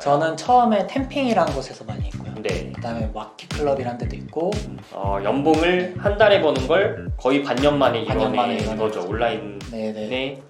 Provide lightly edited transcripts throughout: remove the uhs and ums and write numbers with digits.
저는 처음에 템핑이라는 곳에서 많이 했고요. 네. 그다음에 마켓클럽이라는 데도 있고. 연봉을 한 달에 버는 걸 거의 반년 만에 반년 만에 이뤄낸 거죠. 이뤄낸 온라인에. 네네.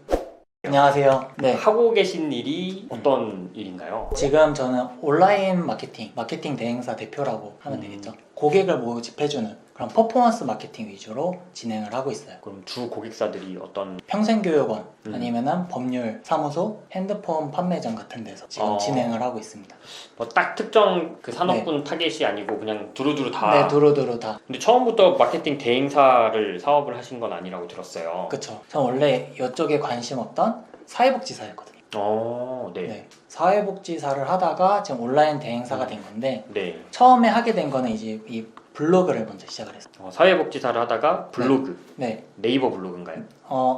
안녕하세요. 네. 하고 계신 일이 어떤 일인가요? 지금 저는 온라인 마케팅 대행사 대표라고 하면 되겠죠. 고객을 모집해주는 그런 퍼포먼스 마케팅 위주로 진행을 하고 있어요. 그럼 주 고객사들이 어떤 평생교육원 아니면은 법률 사무소, 핸드폰 판매점 같은 데서 지금 진행을 하고 있습니다. 뭐 딱 특정 그 산업군 타겟이 아니고 그냥 두루두루 다. 네, 두루두루 다. 근데 처음부터 마케팅 대행사를 사업을 하신 건 아니라고 들었어요. 그쵸. 전 원래 이쪽에 관심 없던 사회복지사였거든요. 네. 네. 사회복지사를 하다가 지금 온라인 대행사가 된 건데 네. 처음에 하게 된 거는 이제 이 블로그를 먼저 시작을 했어요. 사회복지사를 하다가 블로그. 네. 네이버 블로그인가요?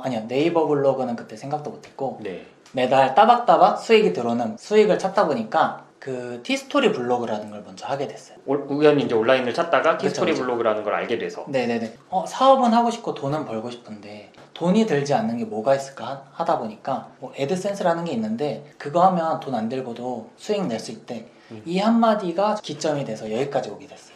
아니요. 네이버 블로그는 그때 생각도 못했고 네. 매달 따박따박 수익이 들어오는 수익을 찾다 보니까 그 티스토리 블로그라는 걸 먼저 하게 됐어요. 우연히 이제 온라인을 찾다가 티스토리 그쵸. 블로그라는 걸 알게 돼서. 네네네. 사업은 하고 싶고 돈은 벌고 싶은데 돈이 들지 않는 게 뭐가 있을까 하다 보니까 뭐 애드센스라는 게 있는데 그거 하면 돈 안 들고도 수익 낼 수 있대. 이 한마디가 기점이 돼서 여기까지 오게 됐어요.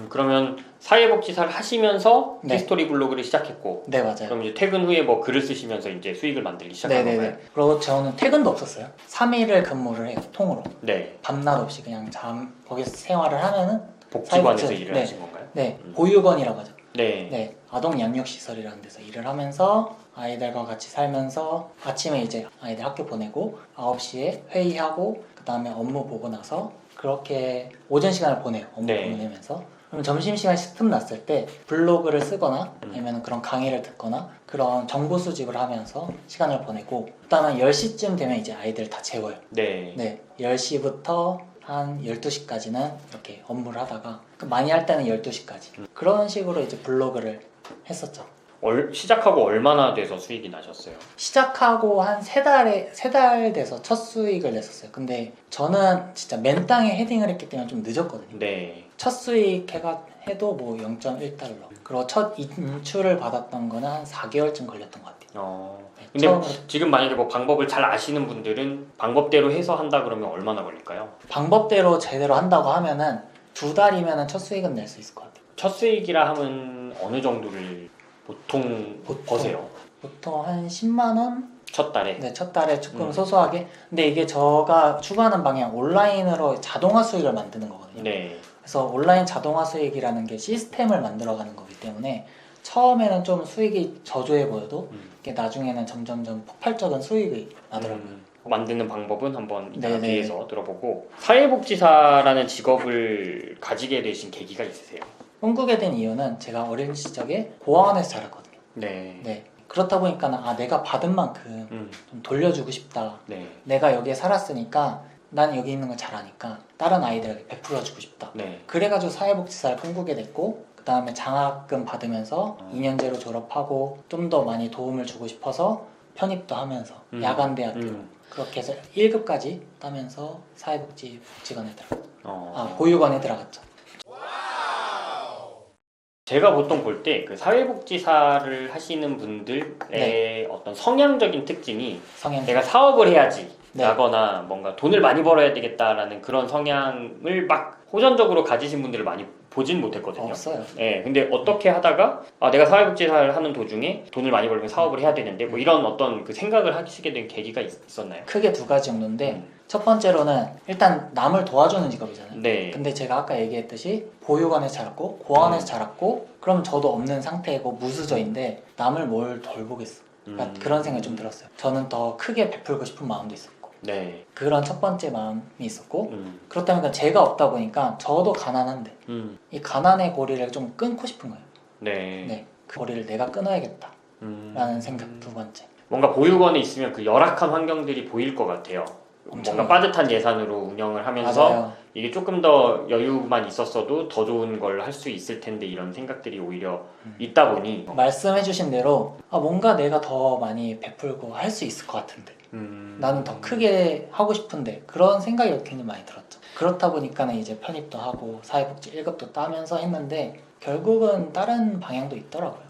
그러면 사회복지사를 하시면서 네. 티스토리 블로그를 시작했고. 네, 맞아요. 그럼 이제 퇴근 후에 뭐 글을 쓰시면서 이제 수익을 만들기 시작한 건가요? 그리고 저는 퇴근도 없었어요. 3일을 근무를 해요, 통으로. 네. 밤낮 없이 그냥 거기서 생활을 하면은 복지관에서 사회복지- 일을 네. 하신 건가요? 네, 보육원이라고 하죠. 네. 네, 아동 양육 시설이라는 데서 일을 하면서 아이들과 같이 살면서 아침에 이제 아이들 학교 보내고 9시에 회의하고 그 다음에 업무 보고 나서 그렇게 오전 시간을 보내요. 업무 네. 보내면서. 그럼 점심시간 틈 났을 때 블로그를 쓰거나 아니면 그런 강의를 듣거나 그런 정보 수집을 하면서 시간을 보내고 그 다음에 10시쯤 되면 이제 아이들 다 재워요. 네. 네, 10시부터 한 12시까지는 이렇게 업무를 하다가 많이 할 때는 12시까지 그런 식으로 이제 블로그를 했었죠. 시작하고 얼마나 돼서 수익이 나셨어요? 시작하고 한 세 달 돼서 첫 수익을 냈었어요. 근데 저는 진짜 맨 땅에 헤딩을 했기 때문에 좀 늦었거든요. 네. 첫 수익 해도 뭐 0.1달러. 그리고 첫 인출을 받았던 거는 한 4개월쯤 걸렸던 것 같아요. 네, 근데 처음으로. 지금 만약에 뭐 방법을 잘 아시는 분들은 방법대로 해서 한다 그러면 얼마나 걸릴까요? 방법대로 제대로 한다고 하면은 2달이면 첫 수익은 낼 수 있을 것 같아요. 첫 수익이라 하면 어느 정도를 보통 버세요? 보통 한 10만 원? 첫 달에? 네, 첫 달에 조금 소소하게. 근데 이게 제가 추구하는 방향 온라인으로 자동화 수익을 만드는 거거든요. 네. 그래서 온라인 자동화 수익이라는 게 시스템을 만들어가는 거기 때문에 처음에는 좀 수익이 저조해 보여도 이게 나중에는 점점점 폭발적인 수익이 나더라고요. 만드는 방법은 한번 이따가 네네. 뒤에서 들어보고 사회복지사라는 직업을 가지게 되신 계기가 있으세요? 꿈꾸게 된 이유는 제가 어린 시절에 고아원에서 자랐거든요. 네. 네. 그렇다 보니까 내가 받은 만큼 좀 돌려주고 싶다. 네. 내가 여기에 살았으니까 난 여기 있는 걸 잘 아니까 다른 아이들에게 베풀어주고 싶다. 네. 그래가지고 사회복지사를 꿈꾸게 됐고 그 다음에 장학금 받으면서 2년제로 졸업하고 좀 더 많이 도움을 주고 싶어서 편입도 하면서 야간대학교로 그렇게 해서 1급까지 따면서 사회복지관에 들어갔죠. 보육원에 들어갔죠. 제가 보통 볼 때 그 사회복지사를 하시는 분들의 어떤 성향적인 특징이 성향. 내가 사업을 해야지 네. 라거나 뭔가 돈을 많이 벌어야 되겠다라는 그런 성향을 막 호전적으로 가지신 분들을 많이 보진 못했거든요. 없어요. 네, 근데 어떻게 하다가 내가 사회복지사를 하는 도중에 돈을 많이 벌면 사업을 해야 되는데 뭐 이런 어떤 그 생각을 하시게 된 계기가 있었나요? 크게 두 가지 정도인데 첫 번째로는 일단 남을 도와주는 직업이잖아요. 네. 근데 제가 아까 얘기했듯이 보육원에서 자랐고 고아원에서 자랐고 그럼 저도 없는 상태고 무수저인데 남을 뭘 돌보겠어. 그러니까 그런 생각이 좀 들었어요. 저는 더 크게 베풀고 싶은 마음도 있었고 네. 그런 첫 번째 마음이 있었고 그렇다 보니까 제가 없다 보니까 저도 가난한데 이 가난의 고리를 좀 끊고 싶은 거예요. 네. 그 고리를 내가 끊어야겠다 라는 생각 두 번째. 뭔가 보육원에 있으면 그 열악한 환경들이 보일 것 같아요. 뭔가 빠듯한 예산으로 운영을 하면서 맞아요. 이게 조금 더 여유만 있었어도 더 좋은 걸 할 수 있을 텐데 이런 생각들이 오히려 있다 보니 말씀해주신 대로 뭔가 내가 더 많이 베풀고 할 수 있을 것 같은데 나는 더 크게 하고 싶은데 그런 생각이 굉장히 많이 들었죠. 그렇다 보니까는 이제 편입도 하고 사회복지 1급도 따면서 했는데 결국은 다른 방향도 있더라고요.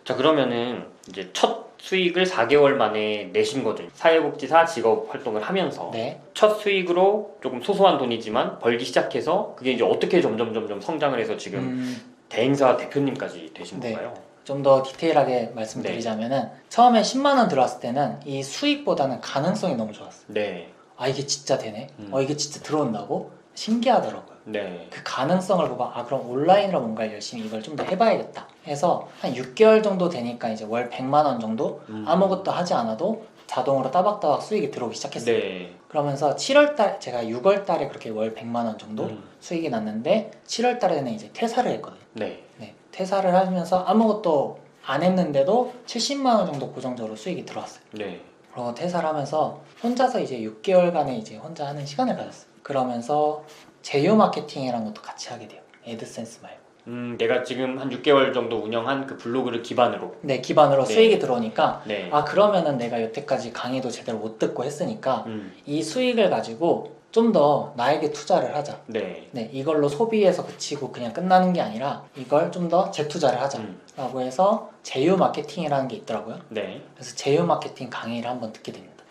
자, 그러면은 이제 첫 수익을 4개월 만에 내신 거죠. 사회복지사 직업 활동을 하면서 네. 첫 수익으로 조금 소소한 돈이지만 벌기 시작해서 그게 이제 어떻게 점점 성장을 해서 지금 대행사 대표님까지 되신 네. 건가요? 좀 더 디테일하게 말씀드리자면은 처음에 10만 원 들어왔을 때는 이 수익보다는 가능성이 너무 좋았어요. 네. 아 이게 진짜 되네. 이게 진짜 들어온다고? 신기하더라고요. 네. 그 가능성을 보고 아 그럼 온라인으로 뭔가 열심히 이걸 좀 더 해봐야겠다 해서 한 6개월 정도 되니까 이제 월 100만 원 정도 아무것도 하지 않아도 자동으로 따박따박 수익이 들어오기 시작했어요. 네. 그러면서 7월달 제가 6월달에 그렇게 월 100만 원 정도 수익이 났는데 7월달에는 이제 퇴사를 했거든요. 네. 네, 퇴사를 하면서 아무것도 안 했는데도 70만 원 정도 고정적으로 수익이 들어왔어요. 네. 그리고 퇴사를 하면서 혼자서 이제 6개월간의 이제 혼자 하는 시간을 가졌어요. 그러면서 제휴 마케팅이라는 것도 같이 하게 돼요. 애드센스 말고. 내가 지금 한 6개월 정도 운영한 그 블로그를 기반으로. 네, 기반으로 네. 수익이 들어오니까 네. 아 그러면은 내가 여태까지 강의도 제대로 못 듣고 했으니까 이 수익을 가지고 좀 더 나에게 투자를 하자. 네. 네, 이걸로 소비해서 그치고 그냥 끝나는 게 아니라 이걸 좀 더 재투자를 하자라고 해서 제휴 마케팅이라는 게 있더라고요. 네. 그래서 제휴 마케팅 강의를 한번 듣게 됩니다.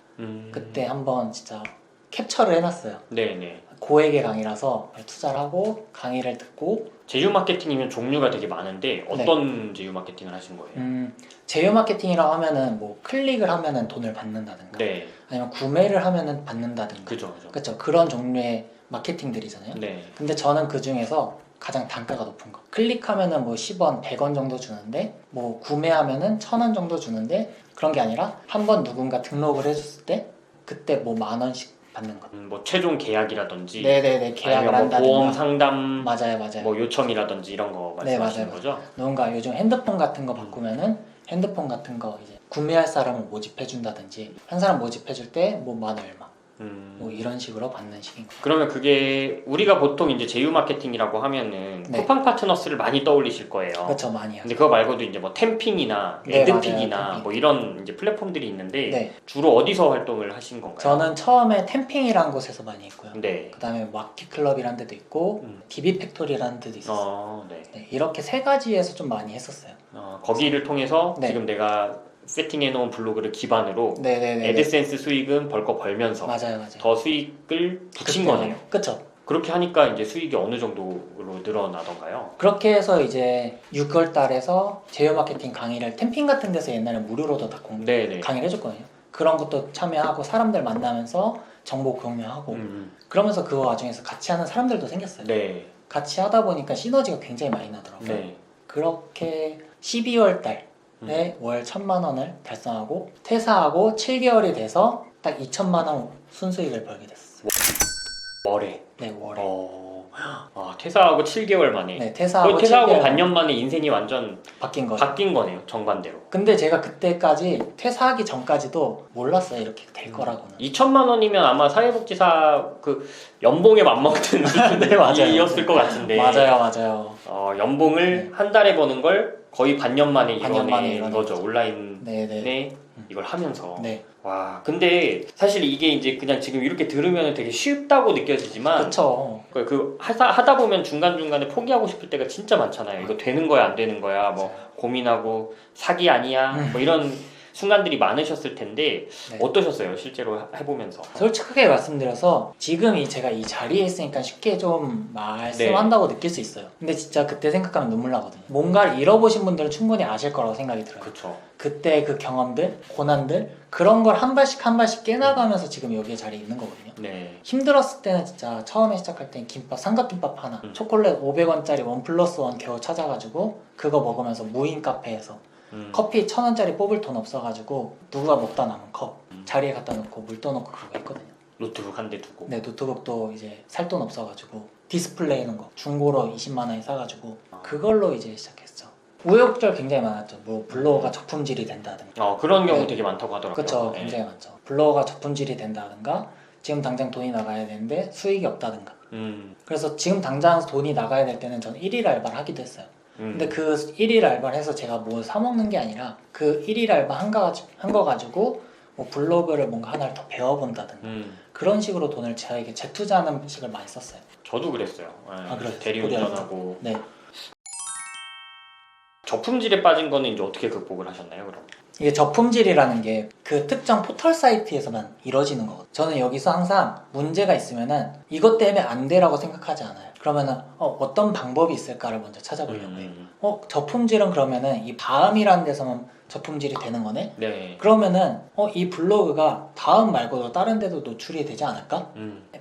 그때 한번 진짜 캡처를 해놨어요. 네네. 고액의 강의라서 투자를 하고 강의를 듣고 제휴 마케팅이면 종류가 되게 많은데 어떤 제휴 마케팅을 하신 거예요? 제휴 마케팅이라고 하면은 뭐 클릭을 하면은 돈을 받는다든가 네. 아니면 구매를 하면은 받는다든가 그죠. 그렇죠. 그런 종류의 마케팅들이잖아요. 네. 근데 저는 그 중에서 가장 단가가 높은 거 클릭하면은 뭐 10원, 100원 정도 주는데 뭐 구매하면은 1000원 정도 주는데 그런 게 아니라 한번 누군가 등록을 해줬을 때 그때 뭐 10,000원씩 받는 것. 뭐 최종 계약이라든지 네네네 계약을 아니면 뭐 한다든가 보험 상담 맞아요 뭐 요청이라든지 이런 거 말씀하시는 맞아요. 거죠? 누군가 요즘 핸드폰 같은 거 바꾸면은 핸드폰 같은 거 이제 구매할 사람을 모집해 준다든지 한 사람 모집해 줄 때 뭐 만 얼마 뭐 이런 식으로 받는 식인 거예요. 그러면 그게 우리가 보통 이제 제휴 마케팅이라고 하면은 네. 쿠팡 파트너스를 많이 떠올리실 거예요. 그렇죠 많이 하죠. 근데 그거 말고도 이제 뭐 템핑이나 네, 에드픽이나 맞아요, 템핑. 뭐 이런 이제 플랫폼들이 있는데 네. 주로 어디서 활동을 하신 건가요? 저는 처음에 템핑이라는 곳에서 많이 했고요. 네. 그 다음에 마켓클럽이라는 데도 있고 DB 팩토리라는 데도 있었어요. 네. 네, 이렇게 세 가지에서 좀 많이 했었어요. 거기를 통해서 네. 지금 내가 세팅해 놓은 블로그를 기반으로 네네네. 애드센스 수익은 벌컥 벌면서 맞아요. 더 수익을 붙인 거네요. 그쵸. 그렇게 하니까 이제 수익이 어느 정도로 늘어나던가요? 그렇게 해서 이제 6월 달에서 제휴 마케팅 강의를 템핑 같은 데서 옛날에 무료로도 다 네네. 강의를 해줬거든요. 그런 것도 참여하고 사람들 만나면서 정보 공유하고 그러면서 그 와중에서 같이 하는 사람들도 생겼어요. 네. 같이 하다 보니까 시너지가 굉장히 많이 나더라고요. 네. 그렇게 12월 달에 월 1,000만 원을 달성하고 퇴사하고 7개월이 돼서 딱 2,000만 원 순수익을 벌게 됐어요. 월에. 네, 월에. 퇴사하고 7개월 만에. 네, 퇴사하고 퇴사하고 7개월 반년 만에 인생이 완전 바뀐 거죠. 바뀐 거네요. 정반대로. 근데 제가 그때까지 퇴사하기 전까지도 몰랐어요. 이렇게 될 거라고는. 2천만 원이면 아마 사회복지사 그 연봉에 맞먹는 네, 맞아요. 수준이었을 것 같은데. 맞아요. 연봉을 한 달에 버는 걸 거의 반년 만에 반년 만에 이뤄낸 거죠. 온라인에 네네. 이걸 하면서. 네. 와, 근데 사실 이게 이제 그냥 지금 이렇게 들으면 되게 쉽다고 느껴지지만 그쵸. 하다 보면 중간중간에 포기하고 싶을 때가 진짜 많잖아요. 이거 되는 거야 안 되는 거야 뭐 고민하고 사기 아니야 뭐 이런 순간들이 많으셨을 텐데 네. 어떠셨어요? 실제로 해보면서. 솔직하게 말씀드려서 지금 제가 이 자리에 있으니까 쉽게 좀 말씀한다고 느낄 수 있어요. 근데 진짜 그때 생각하면 눈물 나거든요. 뭔가를 잃어보신 분들은 충분히 아실 거라고 생각이 들어요. 그렇죠. 그때 그 경험들, 고난들 그런 걸 한 발씩 한 발씩 깨나가면서 지금 여기에 자리에 있는 거거든요. 네. 힘들었을 때는 진짜 처음에 시작할 땐 김밥, 삼각김밥 하나 초콜릿 500원짜리 1+1 겨우 찾아가지고 그거 먹으면서 무인 카페에서 커피 1,000원짜리 뽑을 돈 없어가지고 누가 먹다 남은 컵 자리에 갖다 놓고 물 떠놓고 그거 했거든요. 노트북 한 대 두고. 네, 노트북도 이제 살 돈 없어가지고 디스플레이 있는 거 중고로 20만 원에 사가지고 그걸로 이제 시작했죠. 우여곡절 굉장히 많았죠. 뭐 블로거가 저품질이 된다든가. 그런 경우 네. 되게 많다고 하더라고요. 그렇죠. 네. 굉장히 많죠. 블로거가 저품질이 된다든가 지금 당장 돈이 나가야 되는데 수익이 없다든가. 그래서 지금 당장 돈이 나가야 될 때는 저는 1일 알바를 하기도 했어요. 근데 그 1일 알바를 해서 제가 뭘 사먹는 게 아니라 그 1일 알바 한 거 가지고 뭐 블로그를 뭔가 하나를 더 배워본다든가 그런 식으로 돈을 저에게 재투자하는 식을 많이 썼어요. 저도 그랬어요. 네. 그래요? 대리운전하고 네. 저품질에 빠진 거는 이제 어떻게 극복을 하셨나요, 그럼? 이게 저품질이라는 게 그 특정 포털 사이트에서만 이루어지는 거거든요. 저는 여기서 항상 문제가 있으면은 이것 때문에 안 돼라고 생각하지 않아요. 그러면은 어떤 방법이 있을까를 먼저 찾아보려고 해요. 저품질은 그러면은 이 다음이라는 데서만 저품질이 되는 거네? 네. 그러면은 이 블로그가 다음 말고도 다른 데도 노출이 되지 않을까?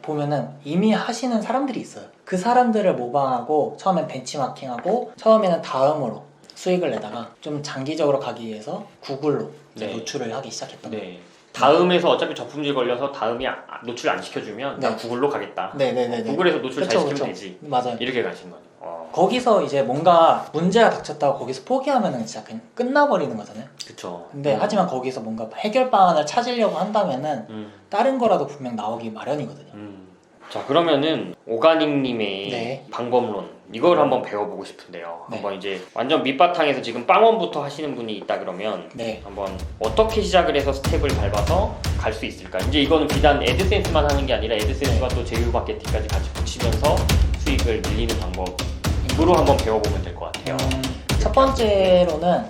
보면은 이미 하시는 사람들이 있어요. 그 사람들을 모방하고 처음엔 벤치마킹하고 처음에는 다음으로 수익을 내다가 좀 장기적으로 가기 위해서 구글로 이제 네. 노출을 하기 시작했던 거예요. 네. 다음에서 어차피 저품질 걸려서 다음이 노출 안 시켜주면 난 네. 구글로 가겠다. 네네네. 구글에서 노출 잘 그쵸, 시키면 그쵸. 되지. 맞아요. 이렇게 가신 거네요. 거기서 이제 뭔가 문제가 닥쳤다고 거기서 포기하면은 진짜 그냥 끝나버리는 거잖아요. 그쵸. 근데 하지만 거기서 뭔가 해결 방안을 찾으려고 한다면은 다른 거라도 분명 나오기 마련이거든요. 자, 그러면은 오가닉님의 네. 방법론 이걸 한번 배워보고 싶은데요. 네. 한번 이제 완전 밑바탕에서 지금 빵원부터 하시는 분이 있다 그러면 네. 한번 어떻게 시작을 해서 스텝을 밟아서 갈 수 있을까? 이제 이거는 비단 애드센스만 하는 게 아니라 애드센스와 또 제휴 마케팅까지 같이 붙이면서 수익을 늘리는 방법으로 한번 배워보면 될 것 같아요. 첫 번째로는